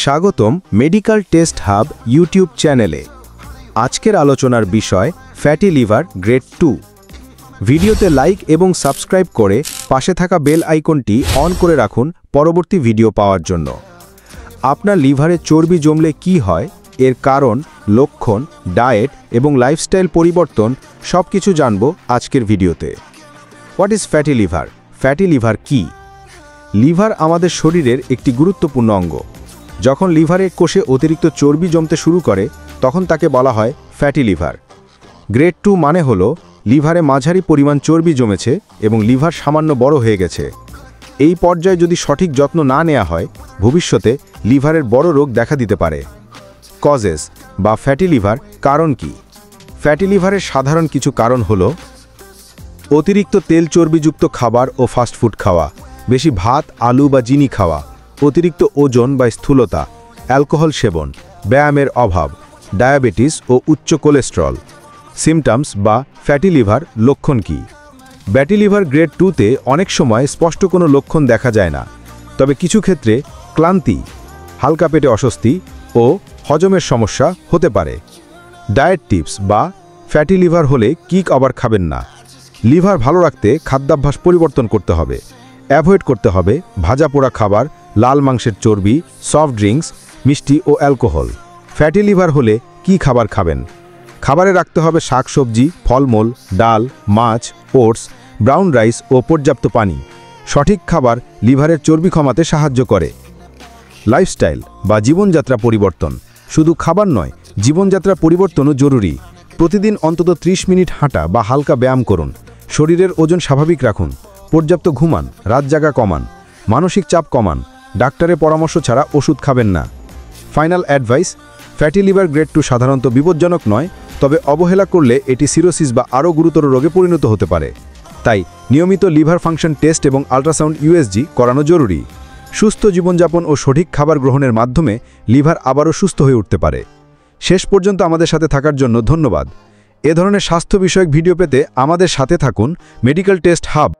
স্বাগতম medical test hub YouTube চ্যানেলে। আজকের আলোচনার বিষয় ফ্যাটি লিভার গ্রেড 2। ভিডিওতে লাইক এবং সাবস্ক্রাইব করে পাশে থাকা বেল আইকনটি অন করে রাখুন পরবর্তী ভিডিও পাওয়ার জন্য। আপনার লিভারে চর্বি জমলে কি হয়, এর কারণ, লক্ষণ, ডায়েট এবং লাইফস্টাইল পরিবর্তন সবকিছু জানব আজকের ভিডিওতে। What is fatty liver? Fatty liver কি? লিভার আমাদের শরীরের একটি গুরুত্বপূর্ণ অঙ্গ। যখন লিভারে কোষে অতিরিক্ত চর্বি জমতে শুরু করে তখন তাকে বলা হয় ফ্যাটি লিভার। গ্রেড 2 মানে হলো লিভারে মাঝারি পরিমাণ চর্বি জমেছে এবং লিভার সামান্য বড় হয়ে গেছে। এই পর্যায়ে যদি সঠিক যত্ন না নেওয়া হয় ভবিষ্যতে লিভারের বড় রোগ দেখা দিতে পারে। কজেস বা ফ্যাটি লিভার কারণ কি? ফ্যাটি লিভারের সাধারণ কিছু কারণ হলো অতিরিক্ত তেল চর্বিযুক্ত খাবার ও ফাস্টফুড খাওয়া, বেশি ভাত, আলু বা চিনি খাওয়া, অতিরিক্ত ওজন বা স্থূলতা, অ্যালকোহল সেবন, ব্যায়ামের অভাব, ডায়াবেটিস ও উচ্চ কোলেস্টেরল। সিমটমস বা ফ্যাটি লিভার লক্ষণ কি? ফ্যাটি লিভার গ্রেড 2-তে অনেক সময় স্পষ্ট কোনো লক্ষণ দেখা যায় না, তবে কিছু ক্ষেত্রে ক্লান্তি, হালকা পেটে অস্বস্তি ও হজমের সমস্যা হতে পারে। ডায়েট টিপস বা ফ্যাটি লিভার হলে কি আবার খাবেন না? লিভার ভালো রাখতে খাদ্যাভ্যাস পরিবর্তন করতে হবে। অ্যাভয়েড করতে হবে ভাজা পোড়া খাবার, লাল মাংসের চর্বি, সফট ড্রিঙ্কস, মিষ্টি ও অ্যালকোহল। ফ্যাটি লিভার হলে কি খাবার খাবেন? খাবারে রাখতে হবে শাকসবজি, ফলমূল, ডাল, মাছ, ওটস, ব্রাউন রাইস ও পর্যাপ্ত পানি। সঠিক খাবার লিভারের চর্বি কমাতে সাহায্য করে। লাইফস্টাইল বা জীবনযাত্রা পরিবর্তন শুধু খাবার নয়, জীবনযাত্রা পরিবর্তনও জরুরি। প্রতিদিন অন্তত 30 মিনিট হাঁটা বা হালকা ব্যায়াম করুন। শরীরের ওজন স্বাভাবিক রাখুন। পর্যাপ্ত ঘুমান, রাত জাগা কমান, মানসিক চাপ কমান। ডাক্তারের পরামর্শ ছাড়া ওষুধ খাবেন না। Final advice: fatty liver grade 2 সাধারণত বিপজ্জনক নয়, তবে অবহেলা করলে এটি সিরোসিস বা আরও গুরুতর রোগে পরিণত হতে পারে। তাই নিয়মিত লিভার ফাংশন টেস্ট এবং আল্ট্রাসাউন্ড ইউএসজি করানো জরুরি। সুস্থ জীবনযাপন ও সঠিক খাবার গ্রহণের মাধ্যমে লিভার আবারও সুস্থ হয়ে উঠতে পারে। শেষ পর্যন্ত আমাদের সাথে থাকার জন্য ধন্যবাদ। এ ধরনের স্বাস্থ্য বিষয়ক ভিডিও পেতে আমাদের সাথে থাকুন মেডিকেল টেস্ট হাব।